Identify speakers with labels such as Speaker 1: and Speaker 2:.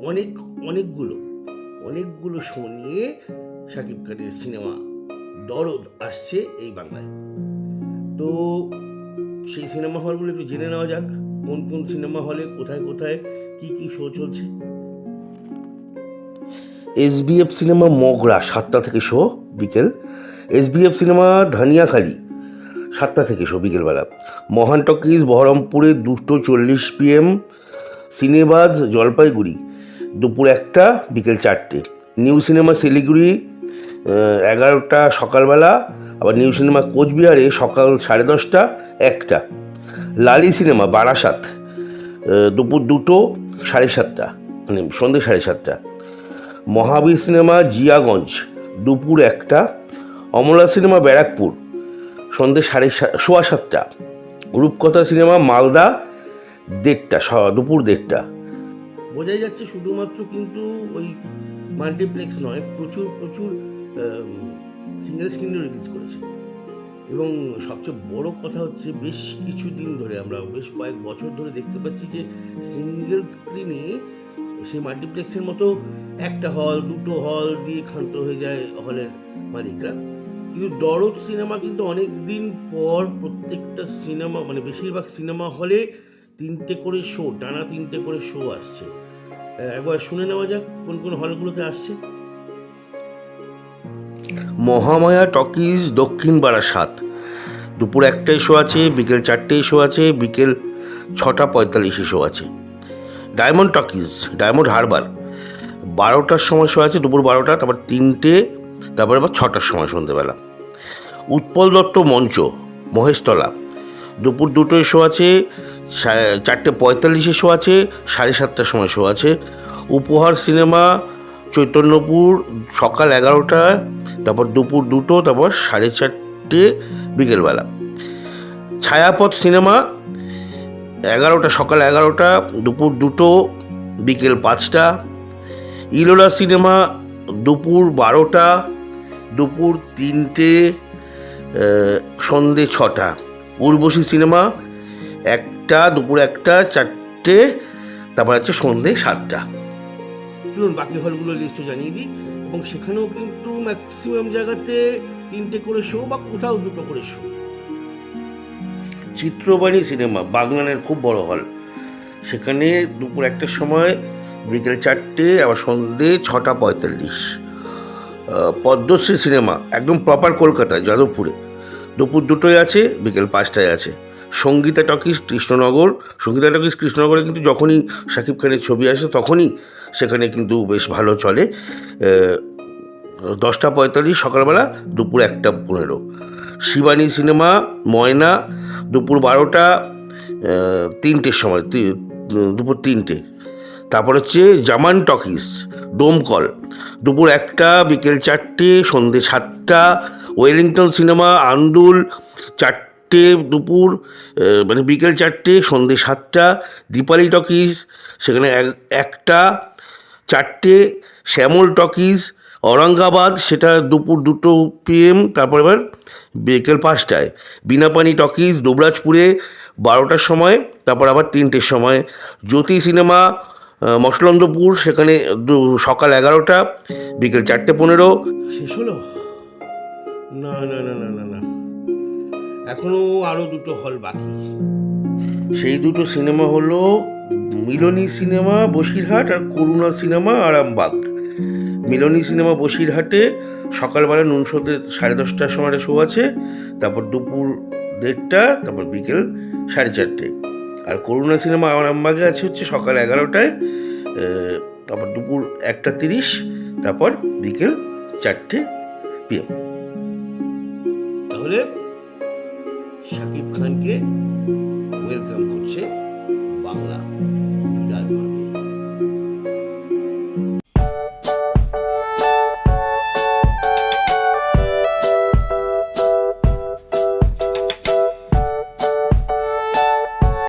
Speaker 1: অনেকগুলো অনেকগুলো শো নিয়ে শাকিব খানের সিনেমা দরদ আসছে এই বাংলায়। তো সেই সিনেমা হলগুলো একটু জেনে নেওয়া যাক, কোন কোন সিনেমা হলে কোথায় কোথায় কি কি শো চলছে। SBF সিনেমা মগরা 7টা থেকে শো বিকেল। SBF সিনেমা ধানিয়াখালি 7টা থেকে শো বিকেলবেলা। মহান টকিজ বহরমপুরে 2:40 PM। সিনেবাজ জলপাইগুড়ি দুপুর 1টা বিকেল 4টে। নিউ সিনেমা শিলিগুড়ি 11টা সকালবেলা। আবার নিউ সিনেমা কোচবিহারে সকাল 10:30টা 1টা। লালি সিনেমা বারাসাত দুপুর 2টো 7:30, মানে সন্ধ্যে 7:30। মহাবীর সিনেমা জিয়াগঞ্জ দুপুর 1টা। অমলা সিনেমা ব্যারাকপুর সন্ধ্যে 7:15। রূপকথা সিনেমা মালদা 1:30, দুপুর 1:30। বোঝাই যাচ্ছে শুধুমাত্র কিন্তু ওই মাল্টিপ্লেক্স নয়, প্রচুর প্রচুর সিঙ্গেল স্ক্রিনে রিলিজ করেছে। এবং সবচেয়ে বড় কথা হচ্ছে বেশ কিছুদিন ধরে আমরা বেশ কয়েক বছর ধরে দেখতে পাচ্ছি যে সিঙ্গেল স্ক্রিনে সেই মাল্টিপ্লেক্সের মতো একটা হল 2টো হল দিয়ে ক্ষান্ত হয়ে যায় হলের মালিকরা। কিন্তু দরদ সিনেমা কিন্তু অনেক দিন পর প্রত্যেকটা সিনেমা, মানে বেশিরভাগ সিনেমা হলে 3টে করে শো, টানা 3টে করে শো আসছে। একবার শুনে নেওয়া যাক কোন কোন হলগুলোতে আসছে। মহামায়া টকিজ দক্ষিণ বারাসাত দুপুর 1টায় শো আছে, বিকেল 4টেয় শো আছে, বিকেল 6:45 শো আছে। ডায়মন্ড টকিজ ডায়মন্ড হারবার 12টার সময় শো আছে, দুপুর 12টা, তারপর 3টে, তারপর আবার 6টার সময় সন্ধ্যেবেলা। উৎপল দত্ত মঞ্চ মহেশতলা দুপুর 2টোয় শো আছে, 4:45 শো আছে, 7:30টার সময় শো আছে। উপহার সিনেমা চৈতন্যপুর সকাল 11টা, তারপর দুপুর 2টো, তারপর 4:30 বিকেলবেলা। ছায়াপথ সিনেমা 11টা, সকাল 11টা, দুপুর 2টো, বিকেল 5টা। ইলোরা সিনেমা দুপুর 12টা, দুপুর 3টে, সন্ধে 6টা। উর্বশী সিনেমা 1টা, দুপুর 1টা, 4টে, তারপর আছে সন্ধে 7টা। চলুন বাকি হলগুলোর লিস্টও জানিয়ে দিই। এবং সেখানেও কিন্তু ম্যাক্সিমাম জায়গাতে 3টে করে শো বা কোথাও 2টো করে শো। চিত্রবাণী সিনেমা বাগনানের খুব বড় হল, সেখানে দুপুর 1টার সময়, বিকেল 4টে, আবার সন্ধে 6:45। পদ্মশ্রী সিনেমা একদম প্রপার কলকাতায় যাদবপুরে দুপুর 2টোয় আছে, বিকেল 5টায় আছে। সঙ্গীতা টকিজ কৃষ্ণনগর, সঙ্গীতা টকিজ কৃষ্ণনগরে কিন্তু যখনই শাকিব খানের ছবি আসে তখনই সেখানে কিন্তু বেশ ভালো চলে। 10:45 সকালবেলা, দুপুর 1:15। শিবানী সিনেমা ময়না দুপুর 12টা, 3টের সময়, দুপুর 3টে। তারপর হচ্ছে জামান টকিজ ডোমকল দুপুর 1টা, বিকেল 4টে, সন্ধে 7টা। ওয়েলিংটন সিনেমা আন্দুল 4টে, দুপুর মানে বিকেল 4টে, সন্ধে 7টা। দীপালি টকিজ সেখানে 1টা, 4টে। শ্যামল টকিজ ঔরঙ্গাবাদ সেটা দুপুর 2টো PM, তারপর এবার বিকেল 5টায়। বিনাপানি টকিজ দুবরাজপুরে 12টার সময়, তারপর আবার 3টের সময়। জ্যোতি সিনেমা মশলন্দপুর সেখানে সকাল 11টা, বিকেল 4:15। শেষ হলো? না না না না না না, এখনো আরো 2টো হল বাকি। সেই 2টো সিনেমা হলো মিলনী সিনেমা বসিরহাট আর করুণা সিনেমা আরামবাগ। মিলনী সিনেমা বসিরহাটে সকালবেলা নুন শোতে 10:30টার সময় শো আছে, তারপর দুপুর 1:30, তারপর বিকেল 4:30। আর করুণা সিনেমা আরামবাগে আছে হচ্ছে সকাল 11টায়, তারপর দুপুর 1:30, তারপর বিকেল 4টে PM। তাহলে শাকিব খানকে ওয়েলকাম করছে বাংলা।